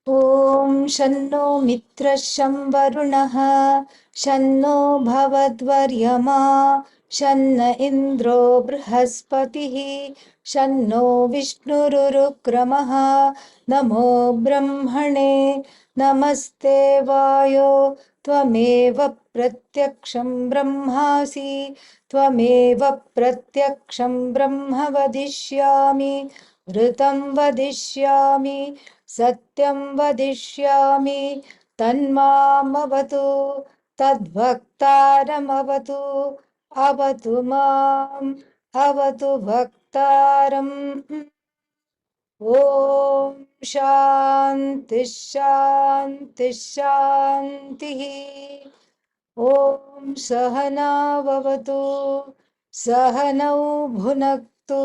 ॐ शन्नो मित्रः शं वरुणः शन्नो भवद्वर्यमा शन्न इन्द्रो बृहस्पतिः शन्नो विष्णुरुरुक्रमः नमो ब्रह्मणे नमस्ते वायो त्वमेव प्रत्यक्षं ब्रह्मासि त्वमेव प्रत्यक्षं ब्रह्म वदिष्यामि ऋतं वदिष्यामि सत्यं वदिष्यामि तन्मामवतु तद्भक्तारमवतु अवतु माम् अवतु भक्तारम् ॐ शान्ति शान्ति शान्तिः ॐ सहनाववतु सहनौ भुनक्तु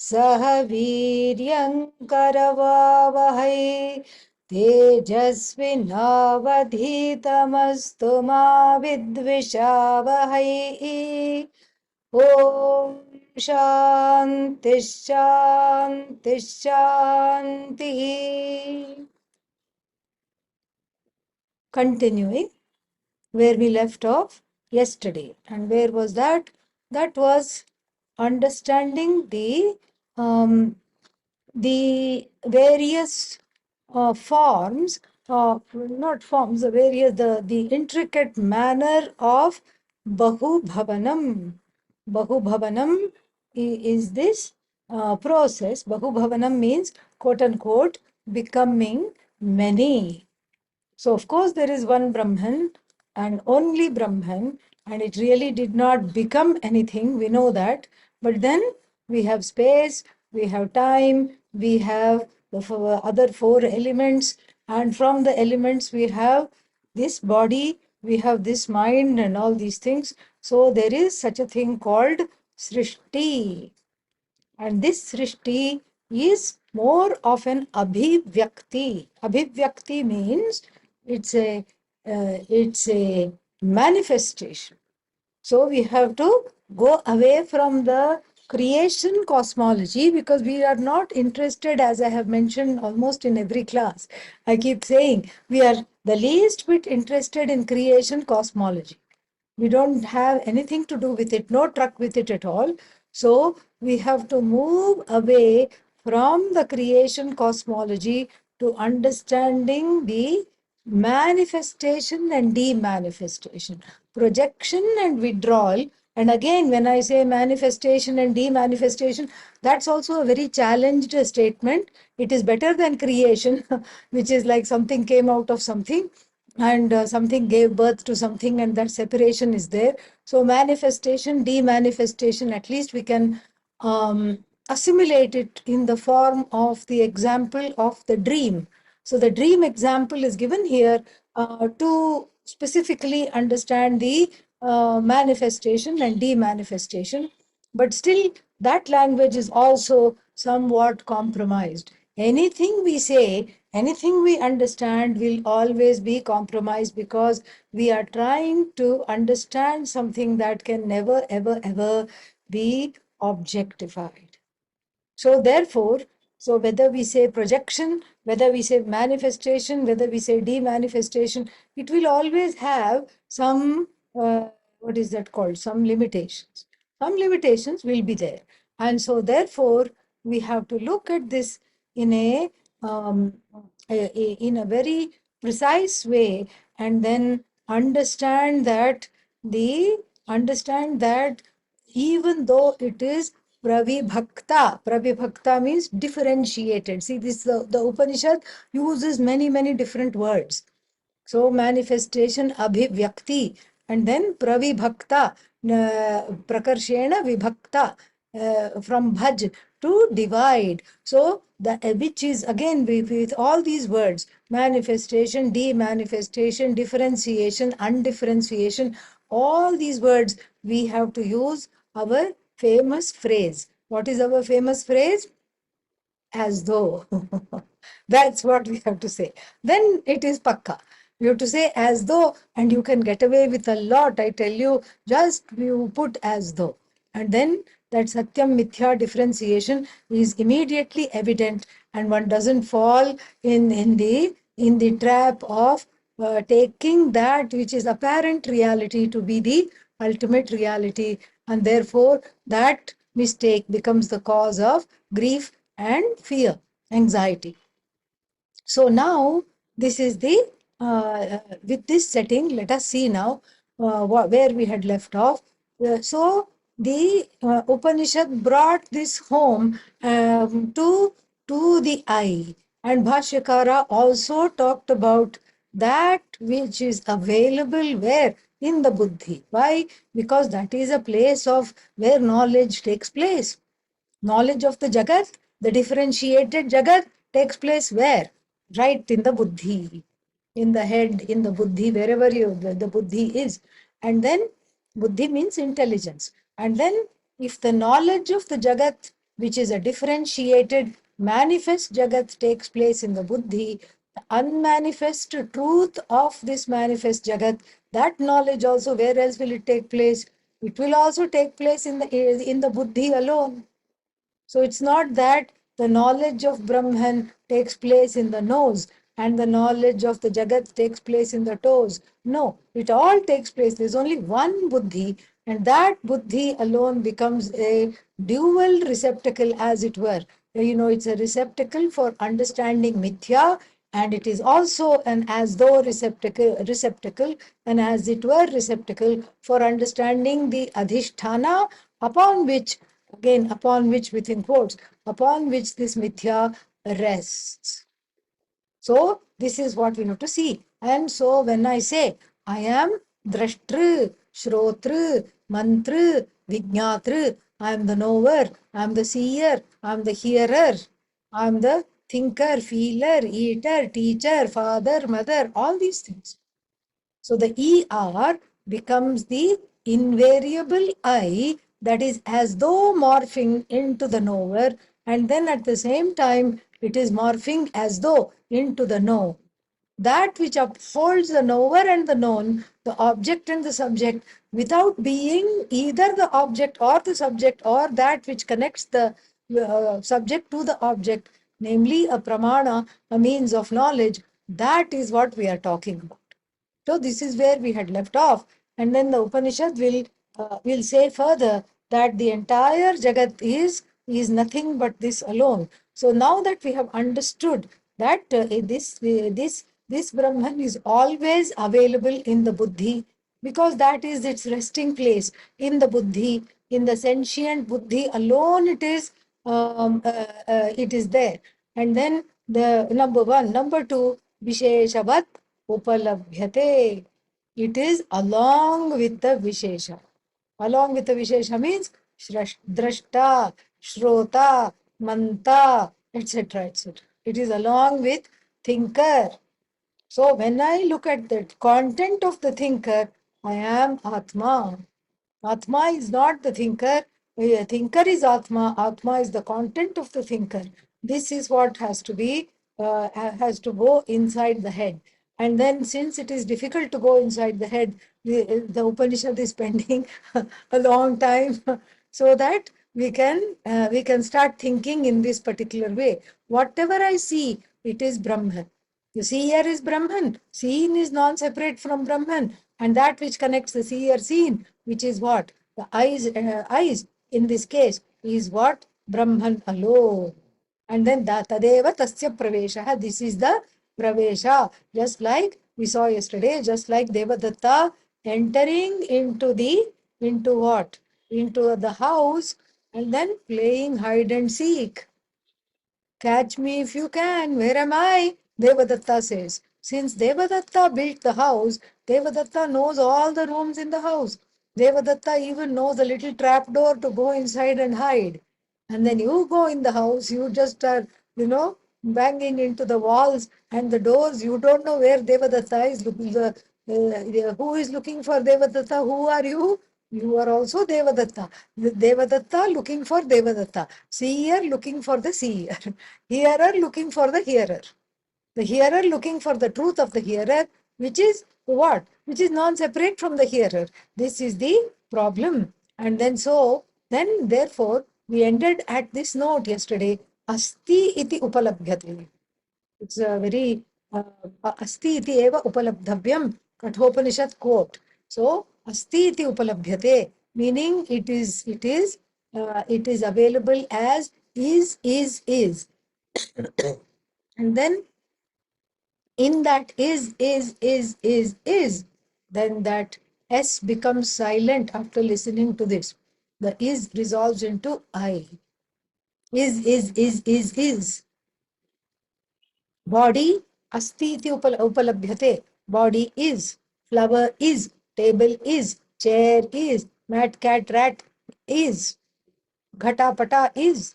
सह वीर्यङ्करवावहै तेजस्विनावधीतमस्तु मा विद्विषावहै ॐ शान्ति शान्ति शान्तिः. Continuing where we left off yesterday. And where was that? That was understanding the various forms of, not forms, the intricate manner of Bahu Bhavanam. Bahu Bhavanam is this process. Bahu Bhavanam means, quote unquote, becoming many. So, of course, there is one Brahman and only Brahman, and it really did not become anything. We know that. But then we have space, we have time, we have the other four elements, and from the elements we have this body, we have this mind, and all these things. So, there is such a thing called Srishti. And this Srishti is more of an Abhivyakti. Abhivyakti means it's a manifestation. So we have to go away from the creation cosmology because we are not interested, as I have mentioned almost in every class. I keep saying we are the least bit interested in creation cosmology. We don't have anything to do with it, no truck with it at all. So we have to move away from the creation cosmology to understanding the manifestation and demanifestation, projection and withdrawal. And again, when I say manifestation and demanifestation, that's also a very challenged statement. It is better than creation, which is like something came out of something and something gave birth to something, and that separation is there. So manifestation, demanifestation, at least we can assimilate it in the form of the example of the dream. So the dream example is given here to specifically understand the manifestation and demanifestation. But still, that language is also somewhat compromised. Anything we say, anything we understand will always be compromised because we are trying to understand something that can never, ever, ever be objectified. So therefore, so whether we say projection, whether we say manifestation, whether we say demanifestation, it will always have some, what is that called? Some limitations. Some limitations will be there. And so therefore, we have to look at this in in a very precise way and then understand that even though it is Pravibhakta means differentiated. See, this the Upanishad uses many different words. So manifestation, abhivyakti, and then pravibhakta, prakarshena vibhakta, from bhaj to divide. So the which is again with all these words: manifestation, demanifestation, differentiation, undifferentiation. All these words we have to use our famous phrase. What is our famous phrase? As though. That's what we have to say. Then it is pakka. We have to say as though, and you can get away with a lot. I tell you, just you put as though. And then that Satyam Mithya differentiation is immediately evident, and one doesn't fall in the trap of taking that which is apparent reality to be the ultimate reality, and therefore that mistake becomes the cause of grief and fear, anxiety. So now this is the with this setting, let us see now where we had left off. So the Upanishad brought this home to the eye, and Bhashyakara also talked about that which is available where in the buddhi. Why? Because that is a place of where knowledge takes place. Knowledge of the Jagat, the differentiated Jagat, takes place where? Right in the buddhi, in the head, in the buddhi, wherever the buddhi is. And then buddhi means intelligence. And then if the knowledge of the Jagat, which is a differentiated, manifest Jagat, takes place in the buddhi, the unmanifest truth of this manifest Jagat, that knowledge also, where else will it take place? It will also take place in the buddhi alone. So it's not that the knowledge of Brahman takes place in the nose and the knowledge of the Jagat takes place in the toes. No, it all takes place. There's only one buddhi, and that buddhi alone becomes a dual receptacle, as it were. You know, it's a receptacle for understanding mithya, and it is also an as though receptacle, and as it were receptacle for understanding the adhisthana upon which, again, upon which, within quotes, upon which this mithya rests. So this is what we have to see. And so when I say I am drashtru, shrotru, mantru, vijnatru, I am the knower, I am the seer, I am the hearer, I am the thinker, feeler, eater, teacher, father, mother, all these things. So the ER becomes the invariable I, that is as though morphing into the knower, and then at the same time it is morphing as though into the know. That which upholds the knower and the known, the object and the subject, without being either the object or the subject, or that which connects the subject to the object, namely a pramana, a means of knowledge, that is what we are talking about. So this is where we had left off, and then the Upanishad will say further that the entire Jagat is nothing but this alone. So now that we have understood that this Brahman is always available in the buddhi, because that is its resting place in the buddhi, in the sentient buddhi alone. It is there, and then the number one, number two, Visheshavat upalabhyate. It is along with the Vishesha. Along with the Vishesha means drashta, shrota, manta, etc. etc. It is along with thinker. So when I look at the content of the thinker, I am Atma. Atma is not the thinker. The thinker is Atma. Atma is the content of the thinker. This is what has to go inside the head. And then, since it is difficult to go inside the head, the Upanishad is spending a long time so that we can start thinking in this particular way. Whatever I see, it is Brahman. The seer is Brahman. Seen is non-separate from Brahman. And that which connects the seer seen, which is what? The eyes in this case, is what? Brahman alone. And then tadeva tasya pravesha. This is the pravesha. Just like we saw yesterday, just like Devadatta entering into what? Into the house, and then playing hide and seek. Catch me if you can. Where am I? Devadatta says. Since Devadatta built the house, Devadatta knows all the rooms in the house. Devadatta even knows the little trap door to go inside and hide. And then you go in the house, you just are, banging into the walls and the doors. You don't know where Devadatta is looking. Who is looking for Devadatta? Who are you? You are also Devadatta. The Devadatta looking for Devadatta. Seer looking for the seer. Hearer looking for the hearer. The hearer looking for the truth of the hearer, which is what? Which is non-separate from the hearer. This is the problem. And then so Then, therefore, we ended at this note yesterday, asti iti upalabhyate. It's a very asti iti eva upalabdhavyam Kathopanishad quote. So asti iti upalabhyate, meaning it is available as is. And then in that is, then that S becomes silent after listening to this. The is resolves into I. Is. Body asti iti upalabhyate. Body is. Flower is. Table is. Chair is. Mat, cat, rat is. Ghata, pata is.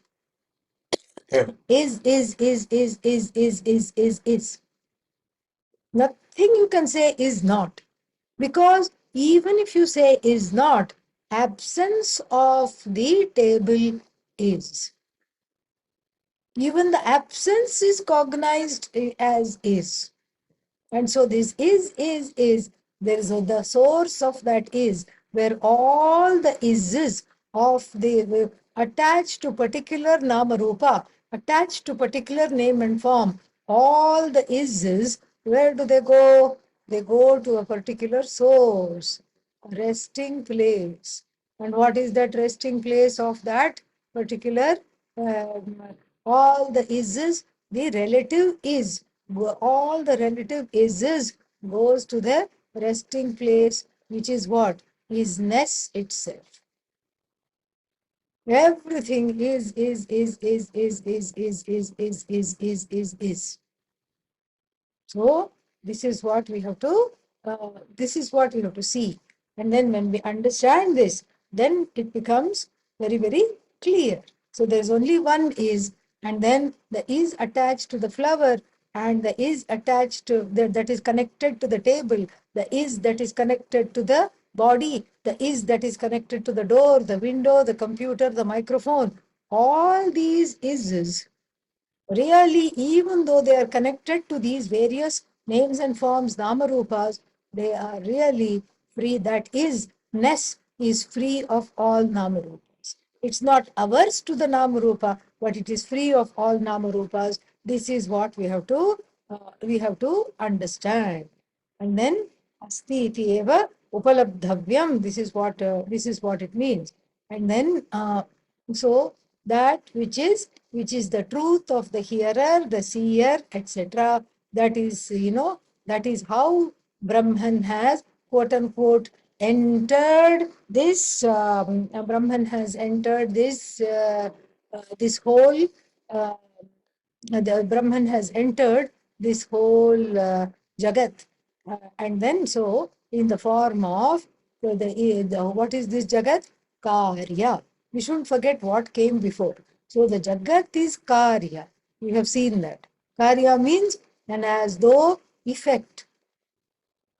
Is. Nothing you can say is not. Because even if you say is not, absence of the table is. Even the absence is cognized as is. And so this is. There is the source of that is, where all the ises of the attached to particular nama rupa, attached to particular name and form, all the ises, where do they go? They go to a particular source, a resting place. And what is that resting place of that particular? Um, all the ises, the relative is. All the relative ises goes to the resting place, which is what? Isness itself. Everything is. So this is what we have to see. And then when we understand this, then it becomes very, very clear. So there's only one is, and then the is attached to the flower, and the is attached to that is connected to the table, the is that is connected to the body, the is that is connected to the door, the window, the computer, the microphone. All these is really, even though they are connected to these various names and forms, Namarupas, they are really free. That is, ness is free of all Namarupas. It's not averse to the Namarupa, but it is free of all Namarupas. This is what we have to understand. And then asti iti eva upalabdhavyam. This is what it means. And then so that which is the truth of the hearer, the seer, etc. That is, that is how Brahman has, quote unquote, entered this. Brahman has entered this whole. The Brahman has entered this whole Jagat. And then so in the form of what is this Jagat? Karya. We shouldn't forget what came before. So the Jagat is Karya. We have seen that. Karya means an as though effect.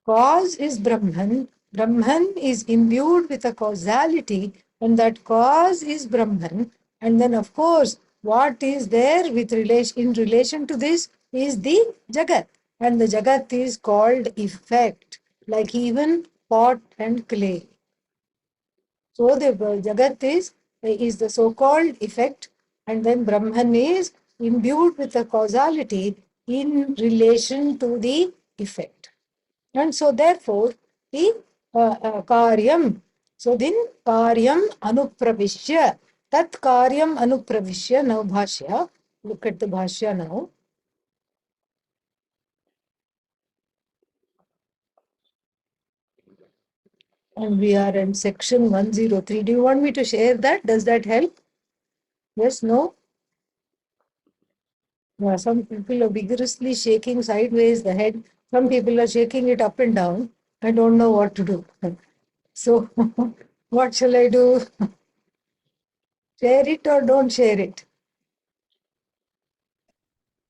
Cause is Brahman. Brahman is imbued with a causality, and that cause is Brahman. And then, of course, what is there in relation to this is the Jagat. And the Jagat is called effect, like even pot and clay. So the Jagat is the so-called effect, and then Brahman is imbued with a causality in relation to the effect. And so therefore, the karyam. So then karyam anupravishya. Tat karyam anupravishya. Now Bhashya. Look at the Bhashya now. And we are in section 103. Do you want me to share that? Does that help? Yes, no? Yeah, some people are vigorously shaking sideways the head. Some people are shaking it up and down. I don't know what to do. So, what shall I do? Share it or don't share it?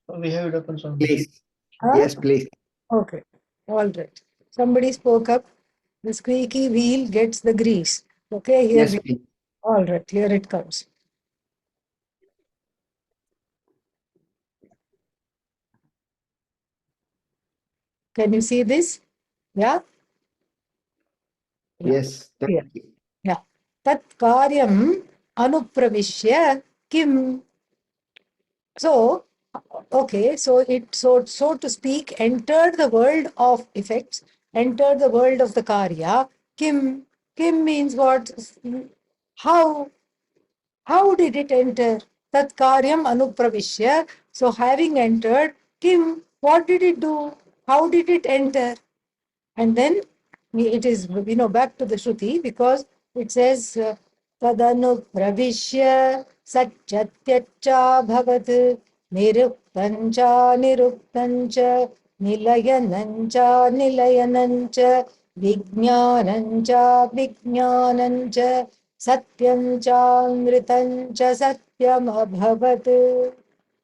We have it open, sir. Please. Huh? Yes, please. Okay. All right. Somebody spoke up. The squeaky wheel gets the grease. Okay, here Yes, we. please. All right, here it comes. Can you see this? Yeah? Yeah. Yes. Yeah. Thank you. Yeah. Tat karyam anupravishya kim. So, okay, so to speak, entered the world of effects, entered the world of the karya. Kim, kim means what? How? How did it enter? Tat karyam anupravishya. So, having entered, kim, what did it do? How did it enter? And then it is, back to the Shruti because it says, Tadanu pravishya satchatyacha bhavat niruktancha niruktancha nilayanancha nilayanancha vijnanancha vijnanancha satyamcha nritancha satyam abhavat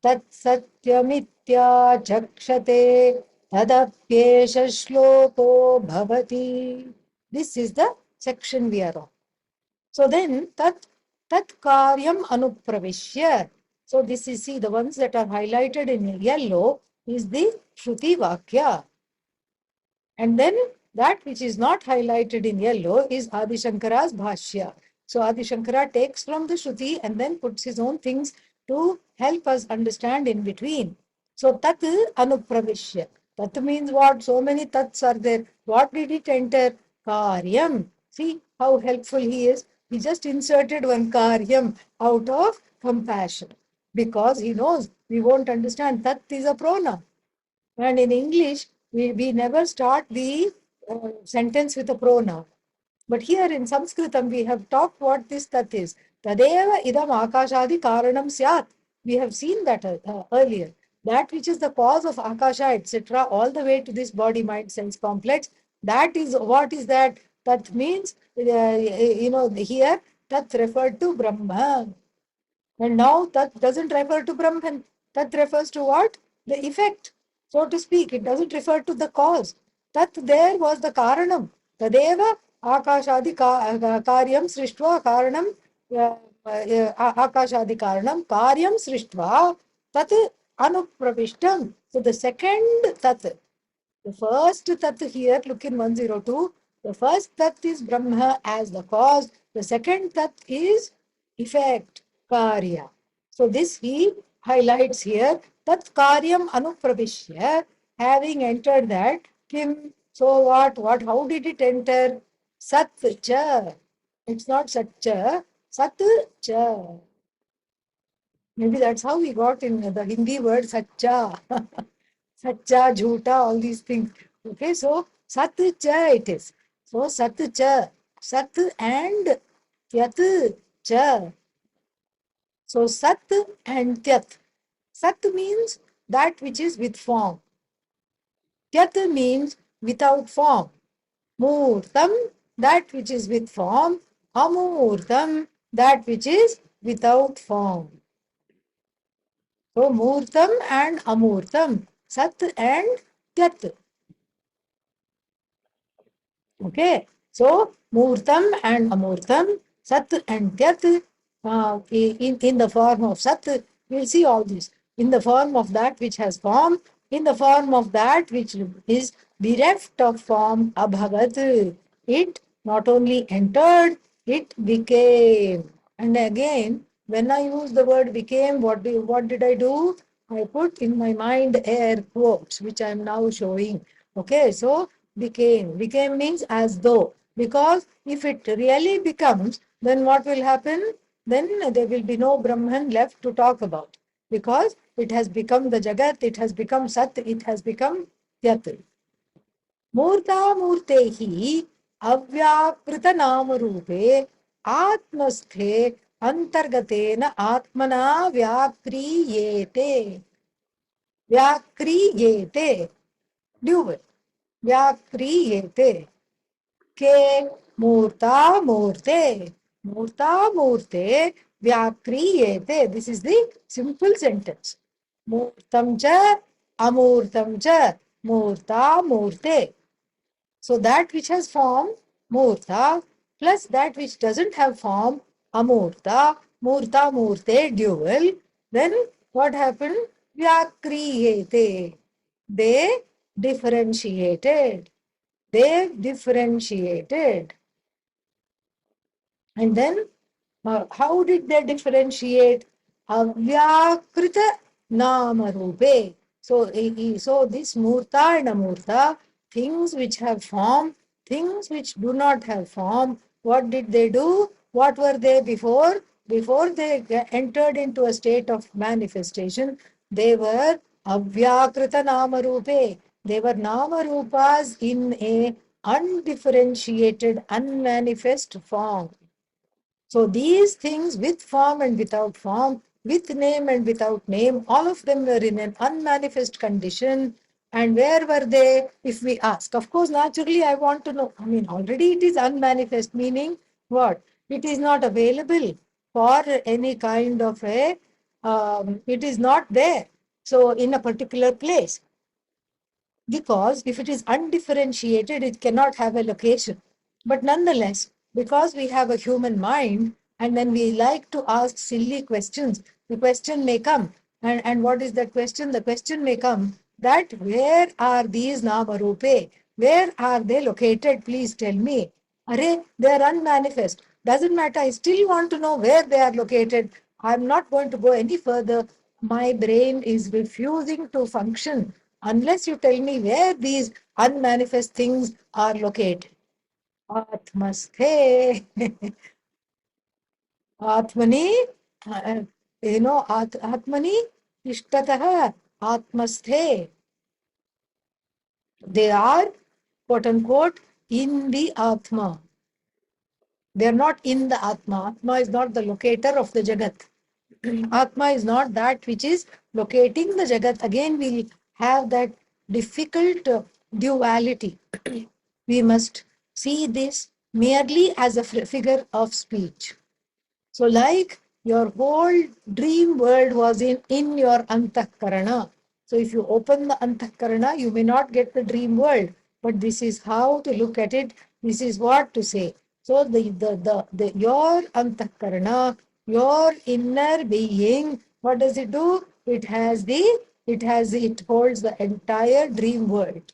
tat satyamityachakshate Tadapyesha shloko bhavati. This is the section we are on. So then, tat karyam anupravishya. So this is, see, the ones that are highlighted in yellow is the Shruti Vakya. And then that which is not highlighted in yellow is Adi Shankara's Bhashya. So Adi Shankara takes from the Shruti and then puts his own things to help us understand in between. So Tat Anupravishya. Tat means what? So many Tats are there. What did it enter? Karyam. See how helpful he is. He just inserted one Karyam out of compassion because he knows we won't understand. Tat is a pronoun. And in English, we never start the sentence with a pronoun. But here in Sanskritam, we have talked what this tat is. Tadeva idam akashadi karanam syat. We have seen that earlier. That which is the cause of akasha, etc., all the way to this body, mind, sense complex. That is what is that? That means, here, that referred to Brahma. And now that doesn't refer to Brahman. That refers to what? The effect, so to speak. It doesn't refer to the cause. That there was the karanam. Tadeva akashadi karyam srishtva karanam akashadi karanam karyam srishtva tat anupravishtam. So the second tat, the first tat here, look in 102. The first tat is Brahma as the cause. The second tat is effect, karya. So this he highlights here. Tat karyam anupravishya, having entered that, kim. So what, how did it enter? Sat cha. It's not sat cha, sat cha. Maybe that's how we got in the Hindi word sacha. Sacha, jhoota, all these things. Okay, so sat cha it is. So sat cha, sat and tyat cha. So sat and tyat. Sat means that which is with form. Tyat means without form. Murtam, that which is with form. Amurtam, that which is without form. So Murtam and Amurtam, Sat and Tyat. Okay. So Murtam and Amurtam, Sat and Tyat, in the form of Sat, we'll see all this. In the form of that which has form, in the form of that which is bereft of form, Abhavat. It not only entered, it became. And again, when I use the word became, what did I do? I put in my mind air quotes, which I am now showing. Okay, so became. Became means as though. Because if it really becomes, then what will happen? Then there will be no Brahman left to talk about. Because it has become the Jagat, it has become Sat, it has become Tyat. Murtamurtehi अव्याकृत नाम रूपे आत्मस्थे अंतर्गतेन आत्मना व्याक्रियेते व्याक्रियेते dual व्याक्रियेते के मूर्ता मूर्ते मूर्ता मूर्ते व्याक्रियेते. This is the simple sentence. मूर्तं च अमूर्तं च मूर्ता मूर्ते. So that which has form, Murta, plus that which doesn't have form, Amurta, Murta, Murte, dual, then what happened? Vyakriyete. They differentiated. They differentiated. And then How did they differentiate? Avyakrita nama rupe. So, so this murta and amurta, things which have form, things which do not have form, what did they do? What were they before? Before they entered into a state of manifestation, they were avyakrita nama rupe. They were nama rupas in a undifferentiated, unmanifest form. So these things with form and without form, with name and without name, all of them were in an unmanifest condition. And where were they, if we ask? Of course, naturally, I want to know. I mean, already it is unmanifest, meaning what? It is not available for any kind of a, it is not there. So, in a particular place, because if it is undifferentiated, it cannot have a location. But nonetheless, because we have a human mind and then we like to ask silly questions, the question may come. And what is that question? The question may come that where are these Namarupe? Where are they located? Please tell me. Array, they are unmanifest. Doesn't matter. I still want to know where they are located. I'm not going to go any further. My brain is refusing to function unless you tell me where these unmanifest things are located. Atmasthe. Atmani, Atmani, Ishtatah, Atmasthe. They are, quote unquote, in the Atma. They are not in the Atma. Atma is not the locator of the Jagat. Atma is not that which is locating the Jagat. Again, we have that difficult duality. We must see this merely as a figure of speech. So, like your whole dream world was in your antahkarana. So, if you open the antahkarana, you may not get the dream world. But this is how to look at it. This is what to say. So, your antahkarana, your inner being, what does it do? It holds the entire dream world.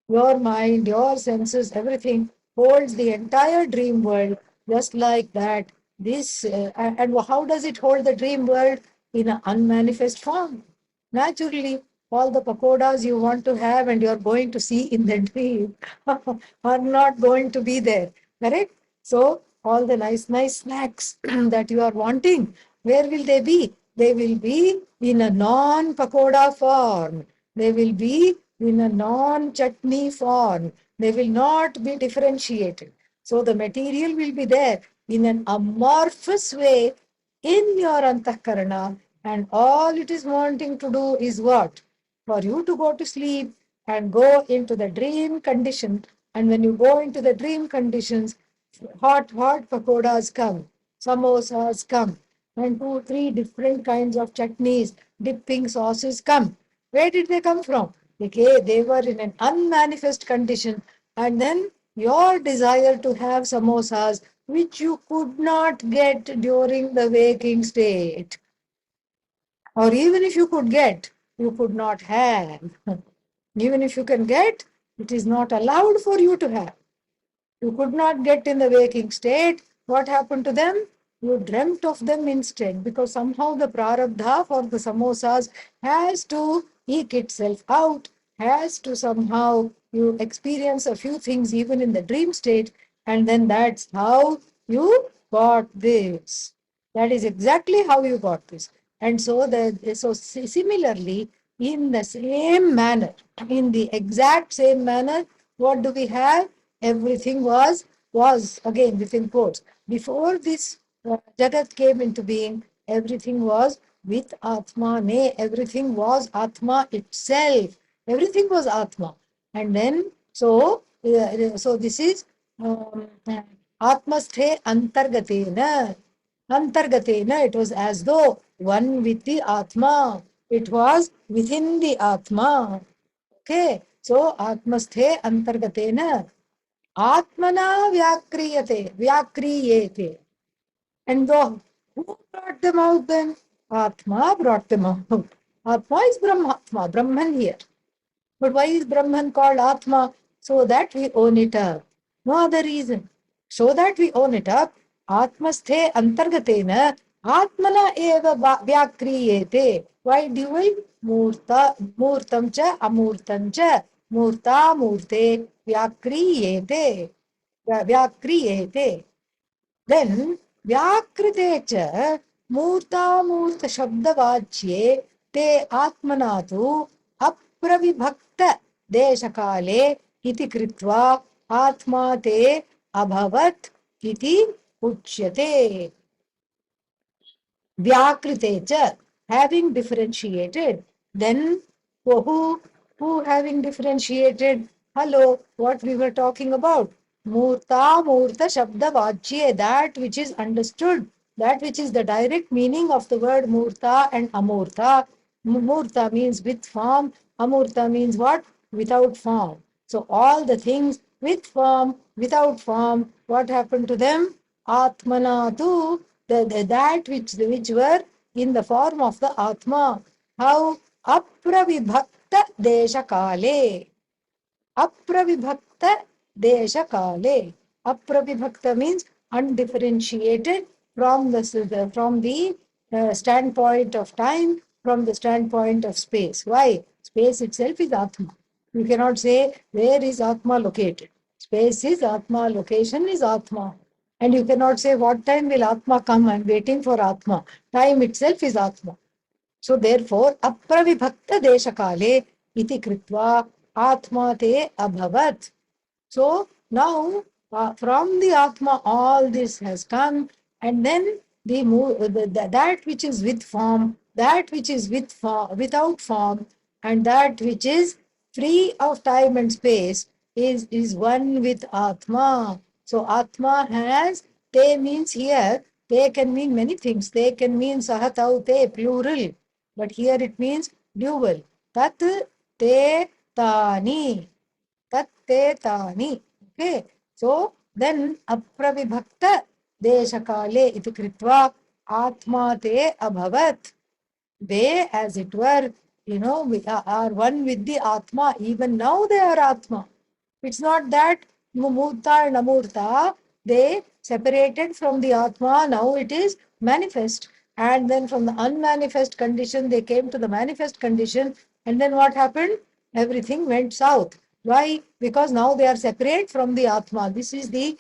Your mind, your senses, everything holds the entire dream world just like that. And how does it hold the dream world? In an unmanifest form. Naturally, all the pakodas you want to have and you're going to see in the dream are not going to be there. Correct? So, all the nice snacks that you are wanting, where will they be? They will be in a non pakoda form. They will be in a non-chutney form. They will not be differentiated. So the material will be there in an amorphous way in your antahkarana, and all it is wanting to do is what? For you to go to sleep and go into the dream condition. And when you go into the dream conditions, hot pakodas come, samosas come, and 2, 3 different kinds of chutneys, dipping sauces come. Where did they come from? Okay, they were in an unmanifest condition, and then your desire to have samosas, which you could not get during the waking state, or even if you could get, you could not have. Even if you can get, it is not allowed for you to have. You could not get in the waking state. What happened to them? You dreamt of them instead, because somehow the prarabdha for the samosas has to eke itself out, has to somehow you experience a few things even in the dream state, and then that's how you got this. That is exactly how you got this. And so similarly, in the same manner, in the exact same manner, what do we have? Everything was again within quotes. Before this Jagat came into being, everything was with Atma. Nay, everything was Atma itself. Everything was Atma. And then, so this is Atmasthe Antargatena. Antargatena, it was as though one with the Atma. It was within the Atma. Okay, so Atmasthe Antargatena. Atmana vyakriyate. And who brought them out then? Atma brought them out. Atma is Brahmatma, Brahman here. But why is Brahman called Atma? So that we own it up. No other reason. So that we own it up. Atmasthe antargatena Atmana eva vyakriyete. Why dual? Murtam cha amurtam cha murta murte vyakriyete. Vyakriyete. Then vyakrite cha murta shabdavachye te atmanatu apravibhakta deshakale iti kritva atma te abhavat iti uchyate. Vyakrite cha, having differentiated. Then who having differentiated? Hello, what we were talking about? Murta shabda vachye, that which is understood, that which is the direct meaning of the word murta and amurta. Murta means with form, amurta means what? Without form. So all the things with form, without form, what happened to them? Atmanatu, that which were in the form of the Atma. How? Apravibhakta deshakale. Apravibhakta deshakale. Apravibhakta means undifferentiated from the standpoint of time, from the standpoint of space. Why? Space itself is Atma. You cannot say where is Atma located. Space is Atma, location is Atma. And you cannot say what time will Atma come. I'm waiting for Atma. Time itself is Atma. So therefore, apravibhakta deshakale iti kritva atma te abhavat. So now from the Atma all this has come, and then that which is with form, that which is without form, and that which is free of time and space is one with Atma. So Atma has, te means here, te can mean many things. Te can mean sahatau te, plural. But here it means dual. Tat te tani. Tatte tani. Okay. So then apravibhakta deshakale iti kritva atma te abhavat. They, as it were, we are one with the Atma. Even now they are Atma. It's not that Mumurta and Amurta, they separated from the Atma. Now it is manifest. And then from the unmanifest condition, they came to the manifest condition. And then what happened? Everything went south. Why? Because now they are separate from the Atma. This is the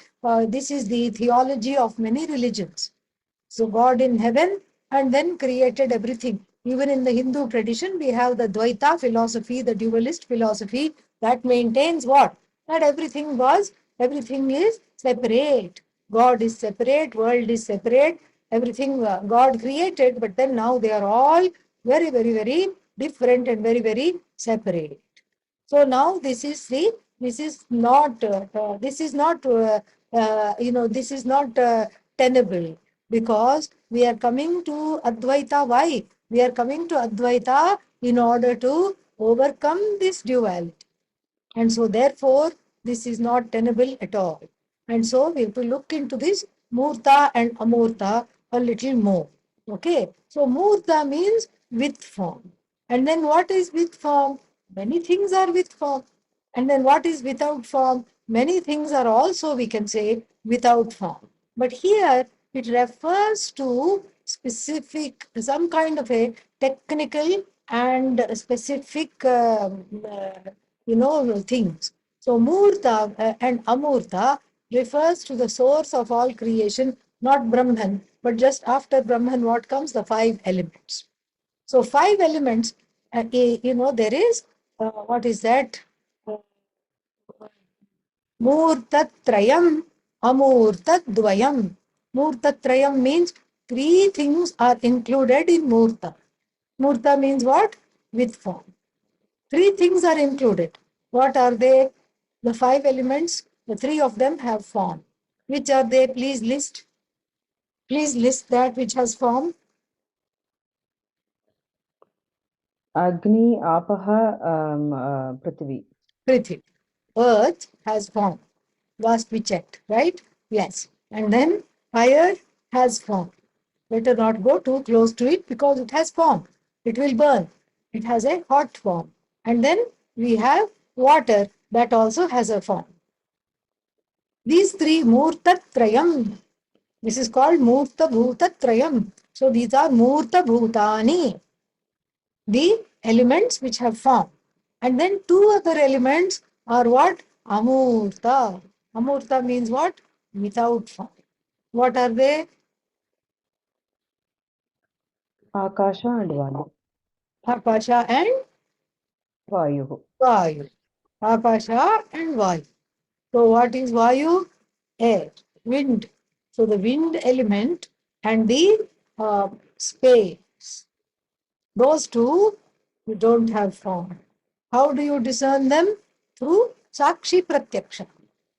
theology of many religions. So God in heaven and then created everything. Even in the Hindu tradition, we have the Dvaita philosophy, the dualist philosophy that maintains what? That everything is separate. God is separate, world is separate, everything God created, but then now they are all very, very, very different and very, very separate. So now this is not tenable, because we are coming to Advaita. Why? We are coming to Advaita in order to overcome this duality. And so, therefore, this is not tenable at all. And so, we have to look into this Murta and Amurta a little more. Okay. So, Murta means with form. And then what is with form? Many things are with form. And then what is without form? Many things are also, we can say, without form. But here it refers to some kind of a technical and specific things. So Murta and Amurta refers to the source of all creation, not Brahman, but just after Brahman, what comes? The five elements. So five elements, there is, what is that? Murtatrayam, Amurtadvayam. Murtatrayam means three things are included in Murta. Murta means what? With form. Three things are included. What are they? The five elements, the three of them have form. Which are they? Please list. Please list that which has form. Agni, Apaha, Prithvi. Prithvi. Earth has form. Last we checked, right? Yes. And then fire has form. Better not go too close to it because it has form. It will burn. It has a hot form. And then we have water that also has a form. These three, Murtatrayam. This is called Murta Bhuta Trayam. So these are Murta Bhutani, the elements which have form. And then two other elements are what? Amurta. Amurta means what? Without form. What are they? Akasha and Vayu. Akasha and Vayu. Vayu. Akasha and Vayu. So what is Vayu? Air, wind. So the wind element and the space. Those two, you don't have form. How do you discern them? Through Sakshi Pratyaksha.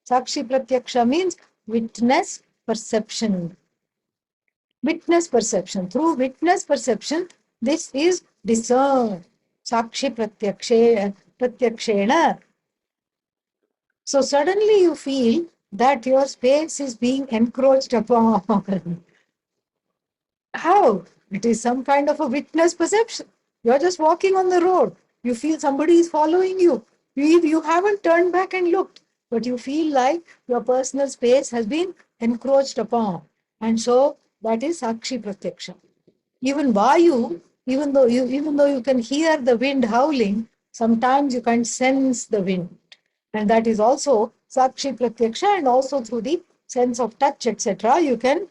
Sakshi Pratyaksha means witness perception. Witness perception. Through witness perception, this is discerned. Sakshi Pratyakshena. So suddenly you feel that your space is being encroached upon. How? It is some kind of a witness perception. You're just walking on the road. You feel somebody is following you. You haven't turned back and looked, but you feel like your personal space has been encroached upon. And so that is Sakshi Pratyaksha. Even Vayu, even though you can hear the wind howling, sometimes you can sense the wind. And that is also Sakshi Pratyaksha, and also through the sense of touch, etc. You can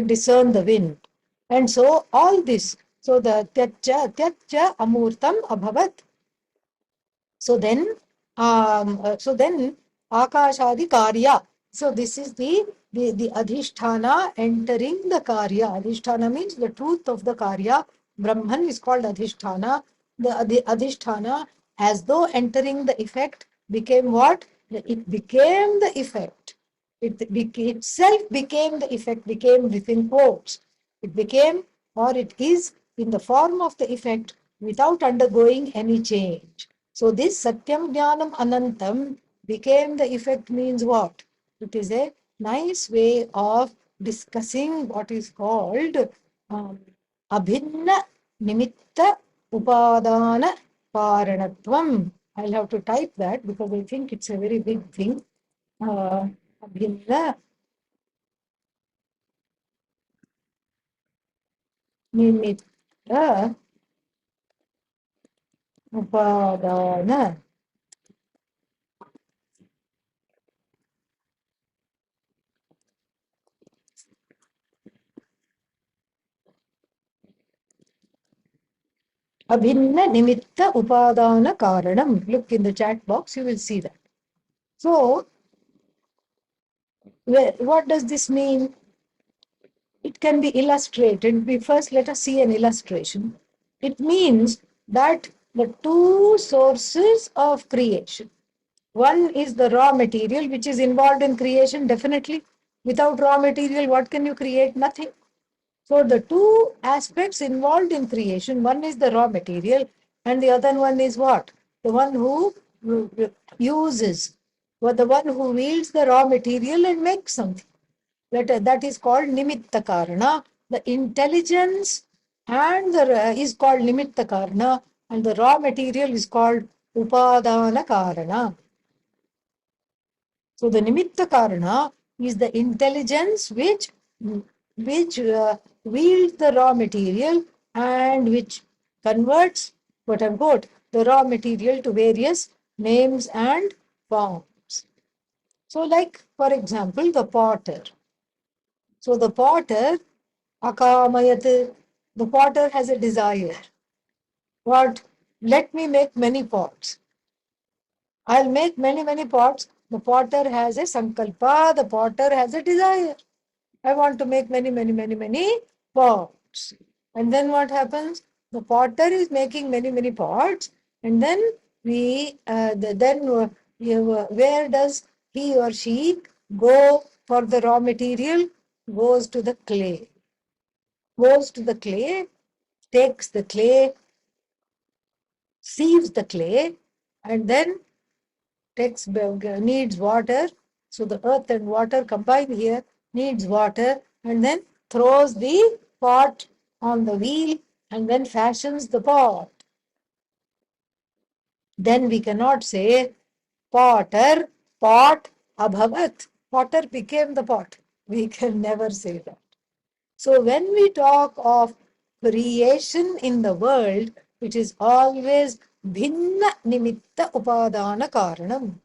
discern the wind. And so all this, so the Tyatcha Amurtam Abhavat. So then Akashadi Karya. So this is the Adhisthana entering the Karya. Adhisthana means the truth of the Karya. Brahman is called Adhisthana. The Adhisthana, as though entering the effect, became what? It became the effect. Itself became the effect, became within quotes. It became, or it is in the form of the effect without undergoing any change. So this Satyam Jnanam Anantam became the effect means what? It is a nice way of discussing what is called Abhinna Nimitta Upadana Karanatvam. I'll have to type that because I think it's a very big thing. Abhinna Nimitta Upadana. Abhinna Nimitta Upadana Karanam. Look in the chat box, you will see that. So, what does this mean? It can be illustrated. First, let us see an illustration. It means that the two sources of creation. One is the raw material, which is involved in creation, definitely. Without raw material, what can you create? Nothing. So the two aspects involved in creation, one is the raw material and the other one is what? The one who uses, or the one who wields the raw material and makes something. That is called Nimitta Karana. The intelligence and is called Nimitta Karana, and the raw material is called Upadana Karana. So the Nimitta Karana is the intelligence which wields the raw material and which converts, quote unquote, the raw material to various names and forms. So like, for example, the potter. So the potter, Akamayat, the potter has a desire. What? Let me make many pots. I'll make many, many pots. The potter has a sankalpa, the potter has a desire. I want to make many, many, many, many pots. And then what happens? The potter is making many, many pots, and then where does he or she go for the raw material? Goes to the clay. Goes to the clay, takes the clay, sieves the clay, and then needs water. So the earth and water combined here needs water, and then throws the pot on the wheel and then fashions the pot. Then we cannot say potter, pot, abhavat. Potter became the pot. We can never say that. So when we talk of creation in the world, it is always bhinna nimitta upadana karanam.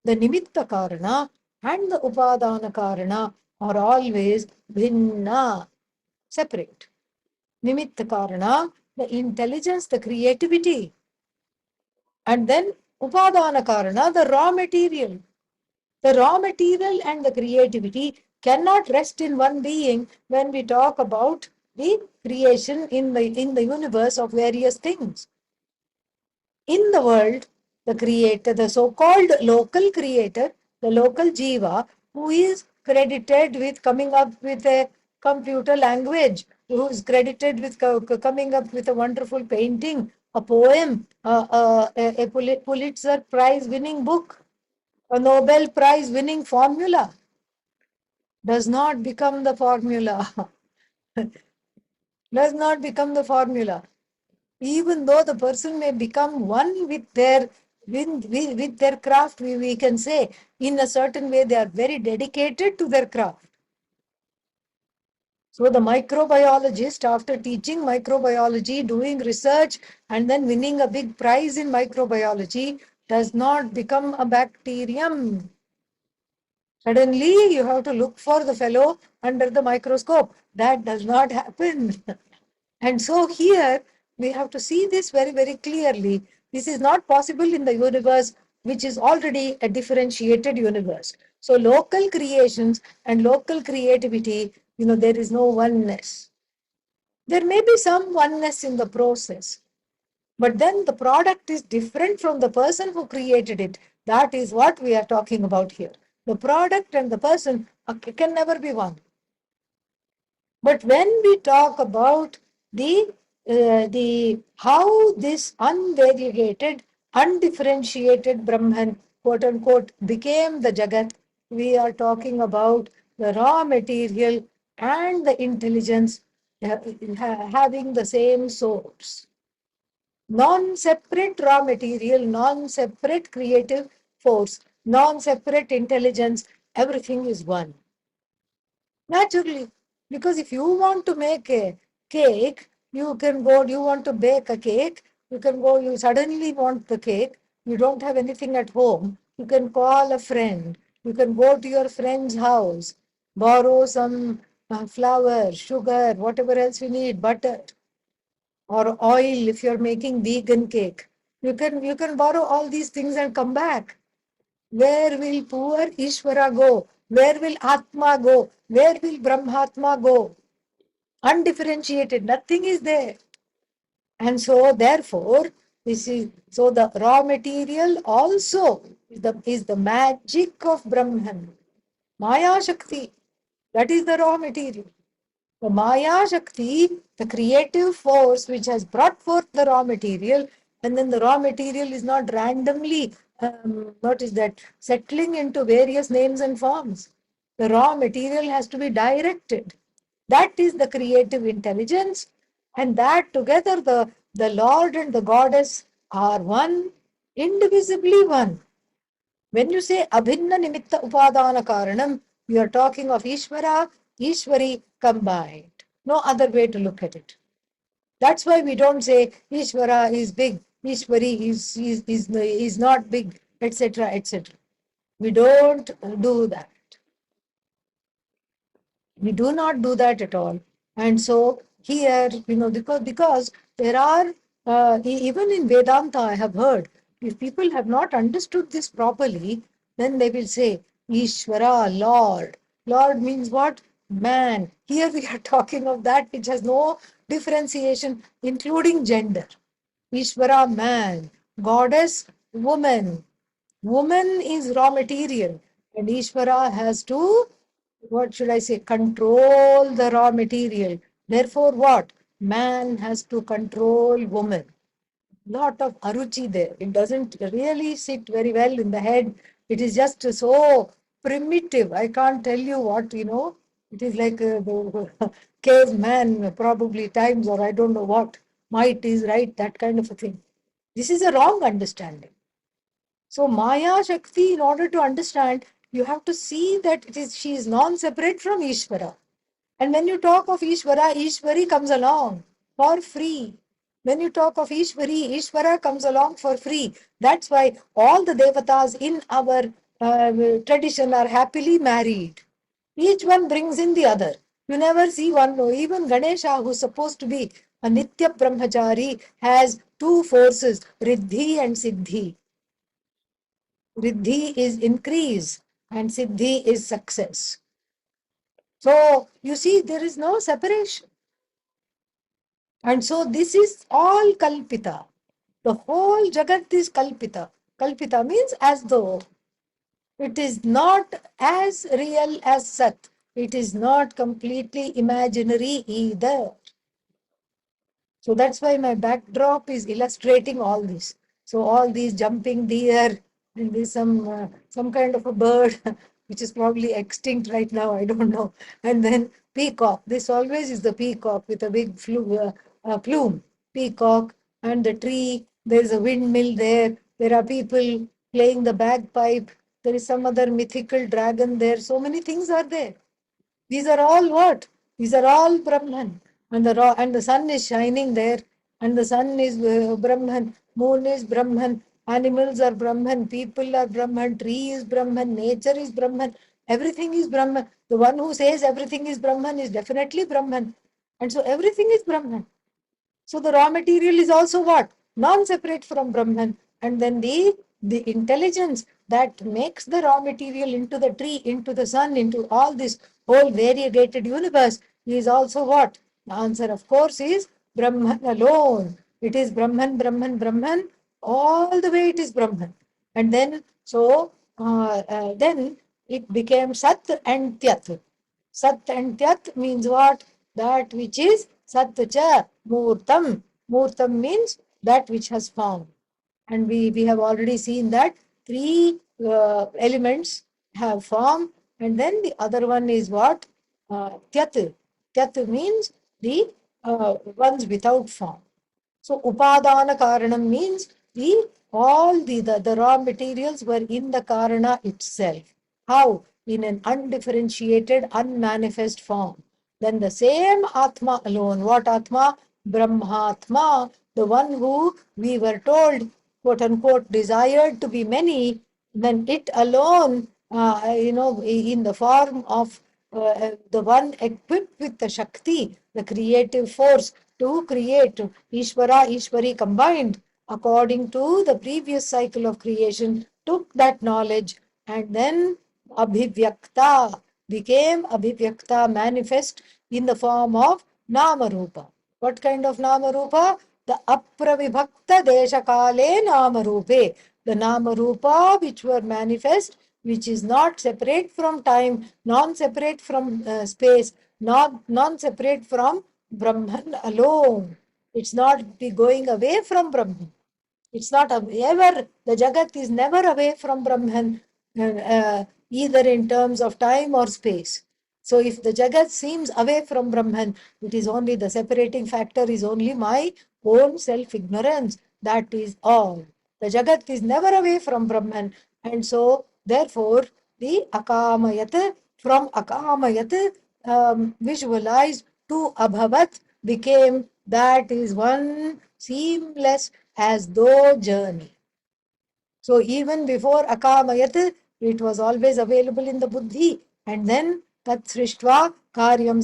The nimitta karana and the upadana karana are always bhinna, separate. Nimitta karana, the intelligence, the creativity. And then upadana karana, the raw material. The raw material and the creativity cannot rest in one being when we talk about the creation in the universe of various things. In the world, the creator, the so-called local creator, the local jiva, who is credited with coming up with a computer language, who is credited with coming up with a wonderful painting, a poem, a Pulitzer Prize winning book, a Nobel Prize winning formula, does not become the formula. Does not become the formula. Even though the person may become one with with their craft, we can say in a certain way they are very dedicated to their craft. So the microbiologist, after teaching microbiology, doing research, and then winning a big prize in microbiology, does not become a bacterium. Suddenly, you have to look for the fellow under the microscope. That does not happen. And so here, we have to see this very, very clearly. This is not possible in the universe, which is already a differentiated universe. So local creations and local creativity, there is no oneness. There may be some oneness in the process, but then the product is different from the person who created it. That is what we are talking about here. The product and the person can never be one. But when we talk about the how this unvariegated, undifferentiated Brahman, quote unquote, became the Jagat, we are talking about the raw material and the intelligence having the same source. Non-separate raw material, non-separate creative force, non-separate intelligence, everything is one. Naturally, because if you want to make a cake, you can go, you want to bake a cake, you can go, you suddenly want the cake, you don't have anything at home, you can call a friend, you can go to your friend's house, borrow some flour, sugar, whatever else you need, butter or oil if you're making vegan cake. You can borrow all these things and come back. Where will poor Ishvara go? Where will Atma go? Where will Brahmatma go? Undifferentiated, nothing is there. And so, therefore, so the raw material also is the magic of Brahman. Maya Shakti, that is the raw material. The Maya Shakti, the creative force which has brought forth the raw material, and then the raw material is not randomly, what is that, settling into various names and forms. The raw material has to be directed. That is the creative intelligence, and that together the Lord and the Goddess are one, indivisibly one. When you say abhinna nimitta upadana karanam, you are talking of Ishvara, Ishvari combined. No other way to look at it. That's why we don't say Ishvara is big, Ishvari is not big, etc., etc. We don't do that. We do not do that at all. And so here, because there are, even in Vedanta, I have heard, if people have not understood this properly, then they will say, Ishvara, Lord. Lord means what? Man. Here we are talking of that which has no differentiation, including gender. Ishvara, man. Goddess, woman. Woman is raw material, and Ishvara has to, what should I say, control the raw material. Therefore, what? Man has to control woman. Lot of aruchi there. It doesn't really sit very well in the head. It is just so primitive. I can't tell you what, it is like the caveman probably times, or I don't know what. Might is right, that kind of a thing. This is a wrong understanding. So Maya Shakti, in order to understand, you have to see that she is non-separate from Ishvara. And when you talk of Ishvara, Ishvari comes along for free. When you talk of Ishvari, Ishvara comes along for free. That's why all the devatas in our tradition are happily married. Each one brings in the other. You never see one. No. Even Ganesha, who's supposed to be a Nitya Brahmachari, has two forces, Riddhi and Siddhi. Riddhi is increase and Siddhi is success. So, you see, there is no separation. And so, this is all Kalpita. The whole Jagat is Kalpita. Kalpita means as though. It is not as real as Sat. It is not completely imaginary either. So that's why my backdrop is illustrating all this. So all these jumping deer and there's some kind of a bird which is probably extinct right now. I don't know. And then peacock. This always is the peacock with a big plume. Peacock and the tree. There is a windmill there. There are people playing the bagpipe. There is some other mythical dragon there. So many things are there. These are all what? These are all Brahman. And the sun is shining there. And the sun is Brahman. Moon is Brahman. Animals are Brahman. People are Brahman. Tree is Brahman. Nature is Brahman. Everything is Brahman. The one who says everything is Brahman is definitely Brahman. And so everything is Brahman. So the raw material is also what? Non-separate from Brahman. And then the intelligence that makes the raw material into the tree, into the sun, into all this whole variegated universe is also what? The answer, of course, is Brahman alone. It is Brahman, Brahman, Brahman. All the way it is Brahman. And then, then it became Sat and Tyat. Sat and Tyat means what? That which is Sat cha Murtam. Murtam means that which has form. And we have already seen that three elements have form. And then the other one is what? Tyat. Tyat means the ones without form. So Upadana Karanam means all the raw materials were in the Karana itself. How? In an undifferentiated, unmanifest form. Then the same Atma alone. What Atma? Brahmatma, the one who we were told, quote unquote, desired to be many, then it alone, in the form of the one equipped with the Shakti, the creative force to create Ishvara, Ishvari combined according to the previous cycle of creation, took that knowledge and then Abhivyakta became Abhivyakta manifest in the form of Namarupa. What kind of Namarupa? The Apravibhakta Deshakale Namarupe. The Namarupa which were manifest, which is not separate from time, non-separate from space, not non-separate from Brahman alone. It's not be going away from Brahman. It's not ever, the Jagat is never away from Brahman, either in terms of time or space. So if the Jagat seems away from Brahman, it is only the separating factor is only my own self-ignorance. That is all. The Jagat is never away from Brahman. And so, therefore, the Akamayat, from Akamayat, visualized to Abhavat became that is one seamless as though journey. So even before Akamayat, it was always available in the Buddhi. And then Tat Srishtva, Karyam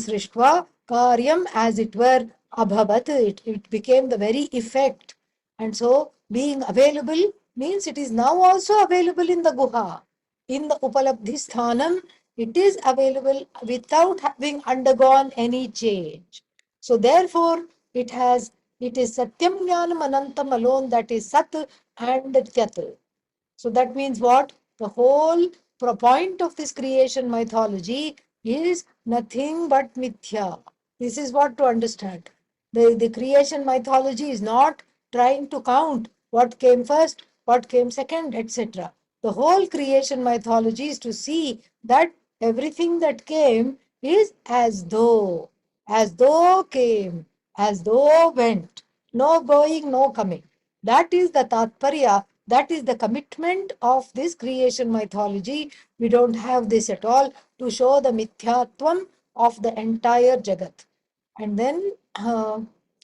as it were, Abhavat, it became the very effect. And so being available means it is now also available in the Guha. In the Upalabdhi Sthanam, it is available without having undergone any change. So therefore, it is Satyam Jnanam Anantam alone that is Sat and Tyat. So that means what? The whole point of this creation mythology is nothing but Mithya. This is what to understand. The creation mythology is not trying to count what came first, what came second, etc. The whole creation mythology is to see that everything that came is as though came, as though went, no going, no coming. That is the Tatparya That is the commitment of this creation mythology. We don't have this at all to show the mithyatvam of the entire Jagat. And then,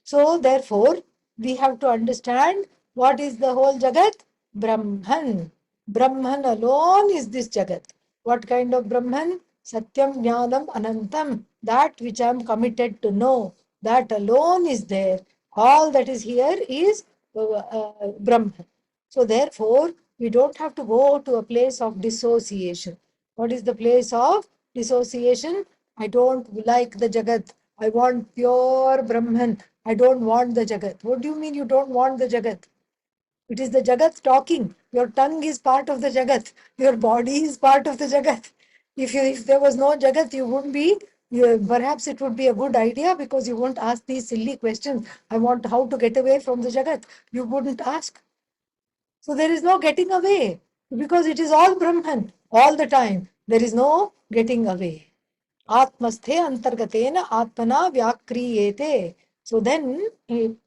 so therefore, we have to understand what is the whole Jagat? Brahman. Brahman alone is this Jagat. What kind of Brahman? Satyam Jnanam Anantam. That which I am committed to know. That alone is there. All that is here is Brahman. So therefore, we don't have to go to a place of dissociation. What is the place of dissociation? I don't like the Jagat. I want pure Brahman. I don't want the Jagat. What do you mean you don't want the Jagat? It is the Jagat talking. Your tongue is part of the Jagat. Your body is part of the Jagat. If there was no Jagat, you wouldn't be, perhaps it would be a good idea because you won't ask these silly questions. I want how to get away from the Jagat. You wouldn't ask. So there is no getting away because it is all Brahman all the time. There is no getting away. Atmasthe antargatena atmana vyakriyete. So then,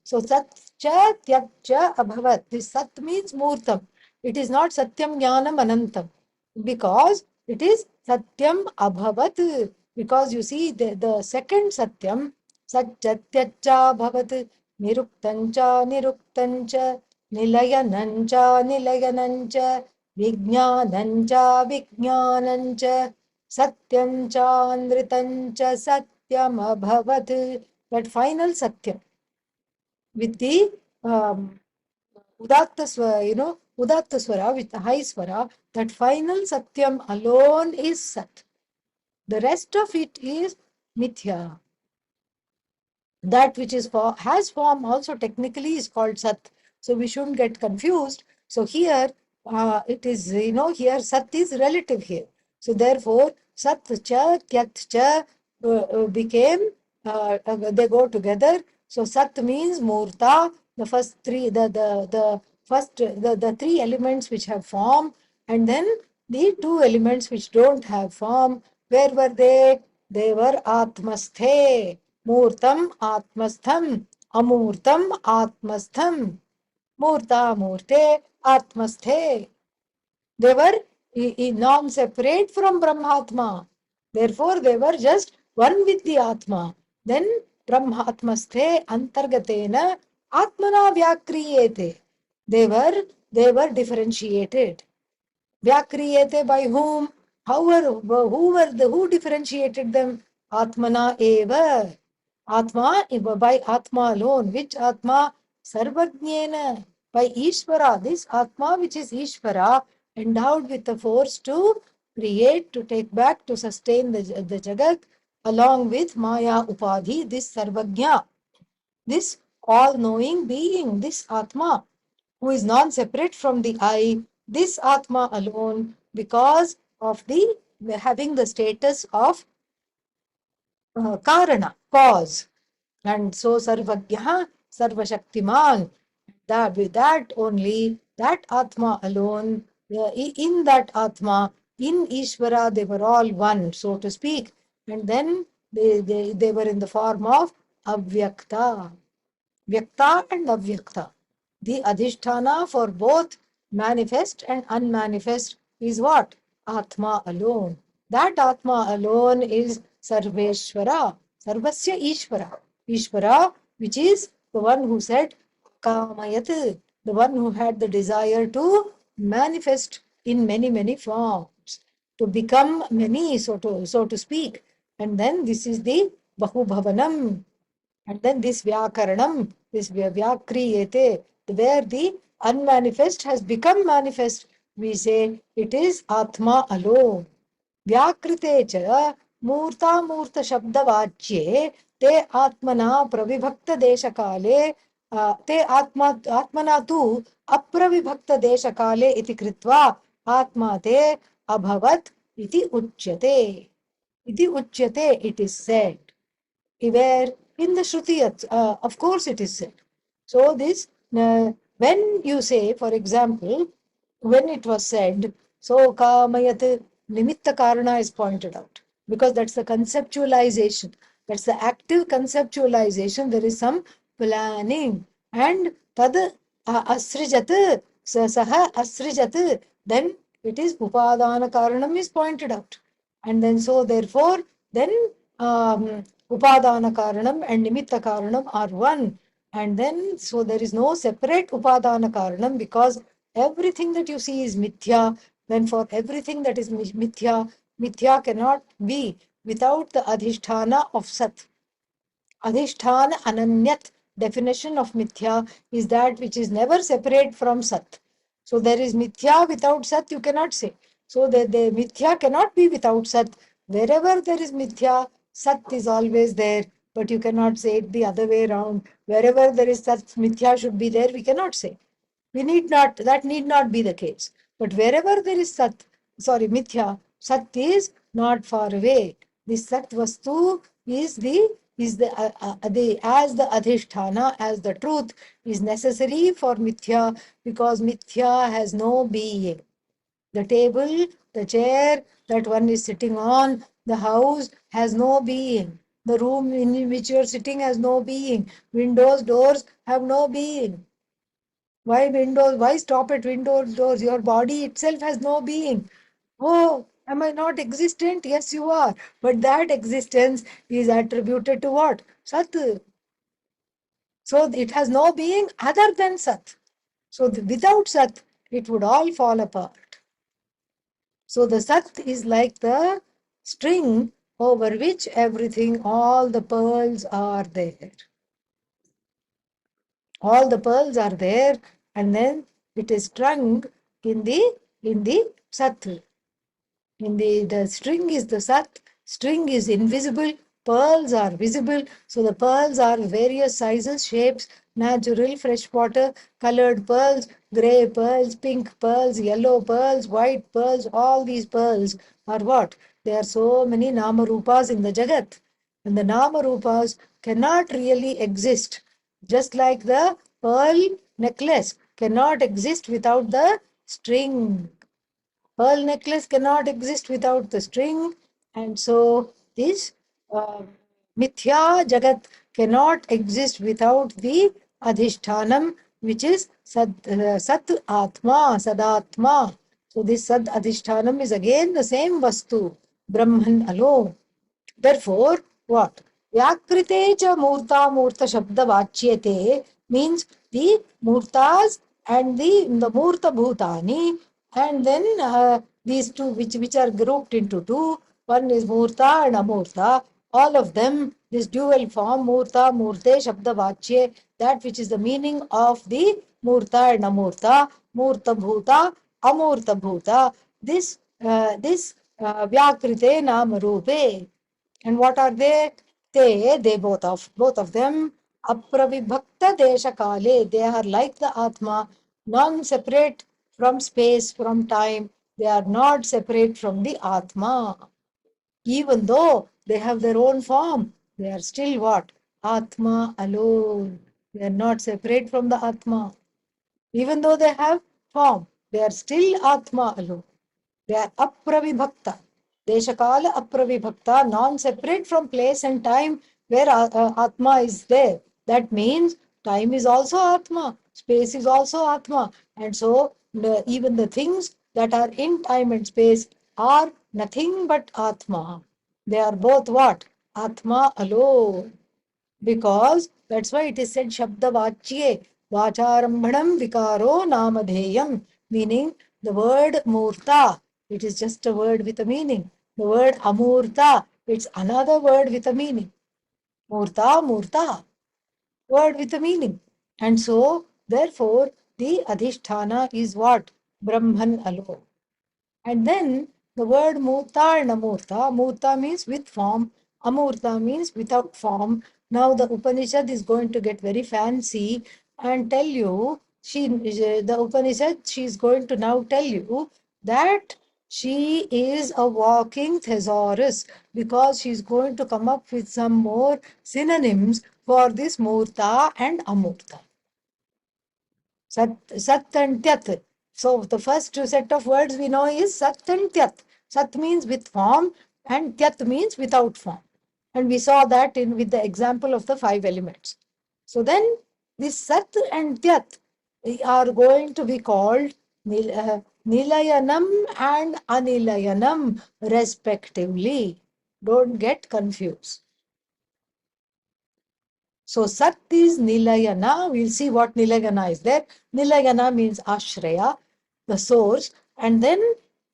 so sat cha tyak cha abhavat. This sat means murtam. It is not satyam jnanam anantam because it is satyam abhavat. Because you see the second satyam, sat chatyacha bhavat, niruktancha niruktancha, nilayanancha nilayanancha, vijnanancha vijnanancha. Satyam chandritam cha satyam abhavat. That final satyam with the udatta swara, udatta swara with the high swara, that final satyam alone is sat. The rest of it is mithya. That which is has form also technically is called sat. So we shouldn't get confused. So here it is, here sat is relative here. So therefore, sat cha, tyat cha became, they go together. So sat means murta, the first three, the three elements which have form, and then the two elements which don't have form. Where were they? They were atmasthe. Murtam Atmastham, Amurtam Atmastham, Murta Murte Atmasthe. They were non-separate from Brahmatma. Therefore, they were just one with the Atma. Then Brahmatmasthe Antargatena Atmana Vyakriyete. They were differentiated. Vyakriyete by whom? Who differentiated them? Atmana eva. Atma, by Atma alone. Which Atma? Sarvajnena. By Ishvara. This Atma, which is Ishvara, endowed with the force to create, to take back, to sustain the Jagat, along with Maya Upadhi, this Sarvajna, this all-knowing being, this Atma, who is non-separate from the I, this Atma alone, because of the having the status of Karana, cause. And so Sarvagya, Sarvashaktiman, that with that only, that Atma alone, in that Atma, in Ishvara, they were all one, so to speak. And then they were in the form of Avyakta. Vyakta and Avyakta. The Adhisthana for both manifest and unmanifest is what? Atma alone. That Atma alone is Sarveshwara, Sarvasya Ishvara. Ishvara, which is the one who said Kamayat, the one who had the desire to manifest in many, many forms, to become many, so to speak. And then this is the Bahubhavanam. And then this Vyakaranam, this Vyakriyete, where the unmanifest has become manifest, we say it is Atma alone. Vyakrite cha Murta Murta Shabdavachye te Atmana Pravibhakta Deshakale te Atmana tu Apravibhakta Deshakale iti kritva Atma te Abhavat iti Uchyate. Iti Uchyate, it is said. Where in the Shruti, of course it is said. So this, when you say, for example, when it was said, so Kamayat Nimitta Karana is pointed out, because that's the conceptualization. That's the active conceptualization. There is some planning. And Tad Asrijat saha asrijat, then it is upadana karanam is pointed out. And then so therefore, then upadana karanam and nimitta karanam are one. And then so there is no separate upadana karanam because everything that you see is mithya. Then for everything that is mithya, mithya cannot be without the adhisthana of sat. Adhisthana ananyat, definition of mithya is that which is never separate from sat. So there is mithya without sat, you cannot say. So the mithya cannot be without sat. Wherever there is mithya, sat is always there, but you cannot say it the other way around. Wherever there is sat, mithya should be there, we cannot say. We need not, that need not be the case. But wherever there is sat, sorry, mithya, sat is not far away. This sat vastu is the as the adhisthana, as the truth is necessary for mithya, because mithya has no being. The table, the chair that one is sitting on, the house has no being. The room in which you are sitting has no being. Windows, doors have no being. Why windows? Why stop at windows, doors? Your body itself has no being. Oh, am I not existent? Yes, you are. But that existence is attributed to what? Sat. So it has no being other than Sat. So without Sat, it would all fall apart. So the Sat is like the string over which everything, all the pearls are there. All the pearls are there, and then it is strung in the Sat. In the string is the Sat, string is invisible, pearls are visible. So the pearls are various sizes, shapes, natural, freshwater, colored pearls, grey pearls, pink pearls, yellow pearls, white pearls. All these pearls are what? There are so many Namarupas in the Jagat. And the Namarupas cannot really exist. Just like the pearl necklace cannot exist without the string. Pearl necklace cannot exist without the string, and so this mithya jagat cannot exist without the adhishthanam, which is sat atma, sadatma. So this sad adhishthanam is again the same vastu, Brahman alone. Therefore, what? Vyakrite cha murta murta shabda vachyate means the murtas and the murta bhutani, and then these two which are grouped into two. One is murta and amurta. All of them, this dual form, murta, murte, shabda vachye, that which is the meaning of the murta and amurta, murta bhuta, amurta bhuta. This vyakrite nama rupe. And what are they? They both of them apravibhakta desha kale. They are like the Atma, non-separate from space, from time. They are not separate from the Atma. Even though they have their own form, they are still what? Atma alone. They are not separate from the Atma. Even though they have form, they are still Atma alone. They are apravibhakta. Deshakala apravibhakta, non-separate from place and time where Atma is there. That means time is also Atma, space is also Atma. And so even the things that are in time and space are nothing but Atma. They are both what? Atma alone. Because that's why it is said Shabda Vachye, Vacharambhanam Vikaro Namadheyam, meaning the word Murta, it is just a word with a meaning. The word Amurta, it's another word with a meaning. Murta, Murta, word with a meaning. And so, therefore, the Adhisthana is what? Brahman alone. And then the word Murta and Amurta. Murta means with form, Amurta means without form. Now the Upanishad is going to get very fancy and tell you, the Upanishad, she is going to now tell you that she is a walking thesaurus because she is going to come up with some more synonyms for this Murta and Amurta. Sat and Tyat. So the first set of words we know is Sat and Tyat. Sat means with form and Tyat means without form. And we saw that with the example of the five elements. So then this Sat and Tyat, are going to be called Nilayanam and Anilayanam respectively. Don't get confused. So Sat is Nilayana. We'll see what Nilayana is there. Nilayana means Ashraya, the source. And then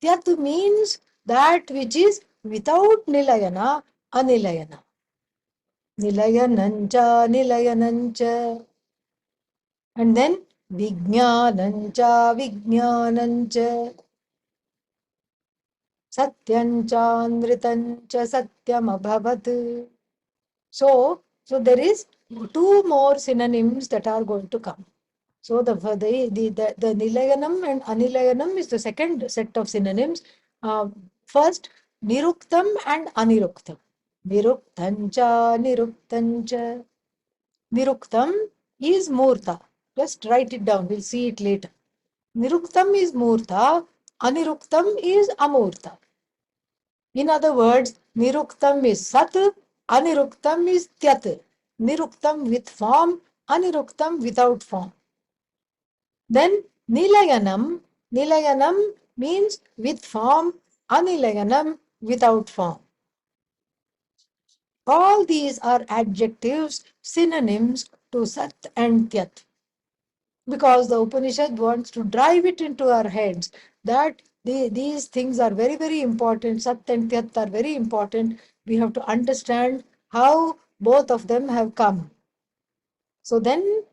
Tyat means that which is without Nilayana, Anilayana. Nilayanancha, Nilayanancha. And then Vijnanancha, Vijnanancha. Satyancha, Nritancha, Satyam Abhavat. So there is two more synonyms that are going to come. So the Nilayanam and Anilayanam is the second set of synonyms. First, Niruktam and Aniruktam. Niruktancha, Niruktancha. Niruktam is Murta. Just write it down. We'll see it later. Niruktam is Murta. Aniruktam is Amurta. In other words, Niruktam is Sat, Aniruktam is Tyat. Niruktam with form, Aniruktam without form. Then Nilayanam, Nilayanam means with form, Anilayanam without form. All these are adjectives, synonyms to Sat and Tyat. Because the Upanishad wants to drive it into our heads that these things are very, very important. Sat and Tyat are very important. We have to understand how both of them have come. So then,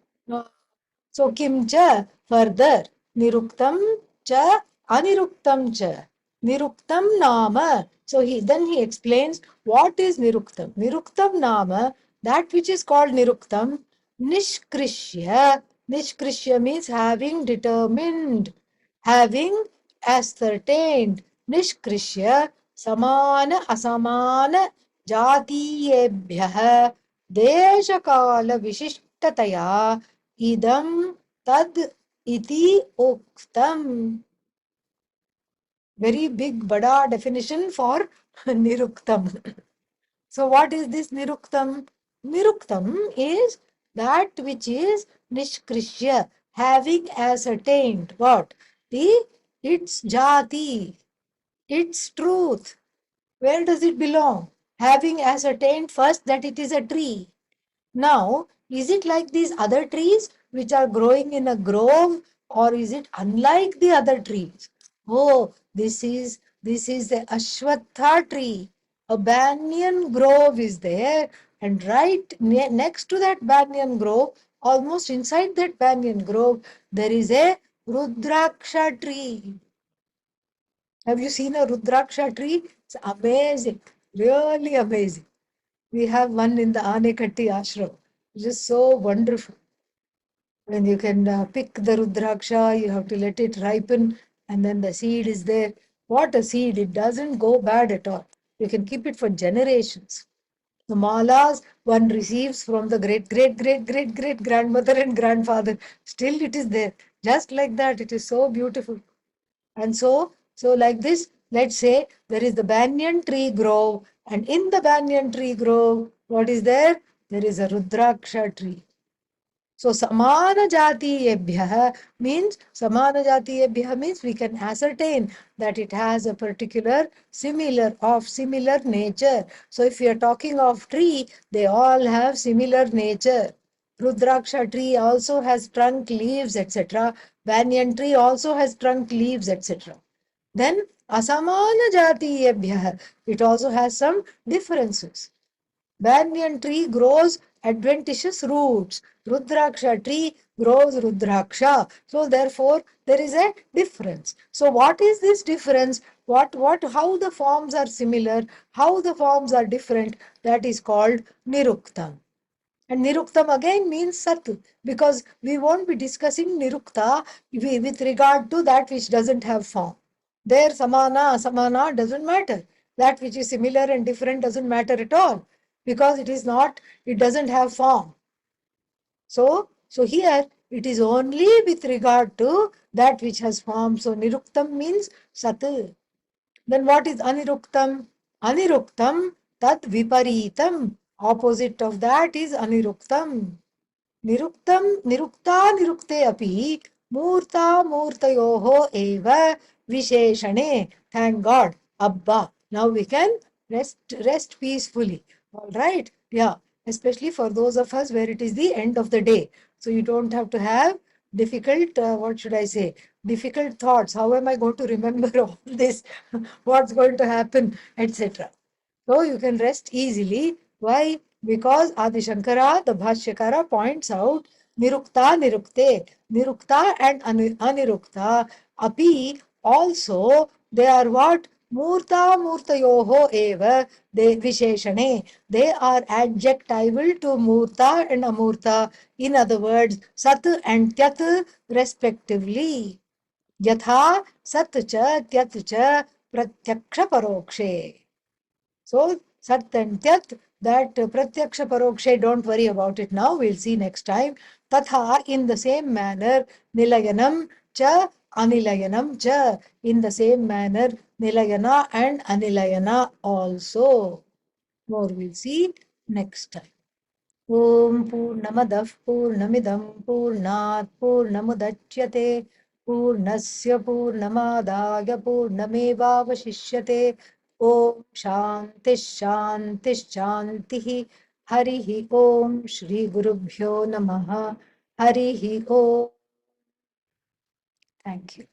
so kim cha, further, niruktam cha, aniruktam cha. Niruktam nama. So then he explains what is niruktam. Niruktam nama, that which is called niruktam, nishkrishya. Nishkrishya means having determined, having ascertained. Nishkrishya, samana asamana jatiyebhyah deshakala vishishtaya idam tad iti uktam. Very big bada definition for niruktam. So what is this niruktam? Niruktam is that which is nishkrishya, having ascertained what? Its jati, its truth. Where does it belong? Having ascertained first that it is a tree. Now, is it like these other trees which are growing in a grove, or is it unlike the other trees? Oh, this is the Ashwatha tree. A banyan grove is there, and right next to that banyan grove, almost inside that banyan grove, there is a Rudraksha tree. Have you seen a Rudraksha tree? It's amazing, really amazing. We have one in the Anekatti ashram, which is so wonderful. When you can pick the Rudraksha, you have to let it ripen, and then the seed is there. What a seed! It doesn't go bad at all. You can keep it for generations. The malas one receives from the great, great, great, great, great grandmother and grandfather. Still it is there. Just like that. It is so beautiful. And so like this, let's say there is the banyan tree grove, and in the banyan tree grove, what is there? There is a Rudraksha tree. So samana jatiyebhyah means we can ascertain that it has a particular similar nature. So if we are talking of tree, they all have similar nature. Rudraksha tree also has trunk, leaves, etc. Banyan tree also has trunk, leaves, etc. Then asamana jatiyebhyah, it also has some differences. Banyan tree grows adventitious roots. Rudraksha tree grows Rudraksha. So therefore, there is a difference. So what is this difference? How the forms are similar, how the forms are different, that is called Niruktam. And Niruktam again means Sat, because we won't be discussing Nirukta with regard to that which doesn't have form. There, Samana doesn't matter. That which is similar and different doesn't matter at all, because it doesn't have form. So here it is only with regard to that which has form. So Niruktam means Sat. Then what is Aniruktam? Aniruktam, Tat Viparitam. Opposite of that is Aniruktam. Niruktam, nirukta, nirukte api, murta, murtayoho eva, visheshane. Thank God. Abba. Now we can rest peacefully. All right. Yeah. Especially for those of us where it is the end of the day. So you don't have to have difficult, what should I say, difficult thoughts. How am I going to remember all this? What's going to happen, etc. So you can rest easily. Why? Because Adi Shankara, the Bhashyakara, points out Nirukta, Nirukte. Nirukta and Anirukta. Api also, they are what? Murta, Murtayoho eva, they Visheshane. They are adjectival to Murta and Amurta. In other words, Sat and Tyat respectively. Yatha Sat cha Tyat cha Pratyaksha Parokshe. So, Sat and Tyat, that Pratyaksha Parokshe, don't worry about it now, we'll see next time. Tatha, in the same manner, Nilayanam cha, Anilayanam cha, in the same manner, Nilayana and Anilayana also. More we'll see next time. ॐ पूर्णमदः पूर्णमिदं पूर्णात् पूर्णमुदच्यते पूर्णस्य पूर्णमादाय पूर्णमेवावशिष्यते ॐ शान्तिः शान्तिः शान्तिः हरिः ॐ श्रीगुरुभ्यो नमः हरिः ॐ थैंक यू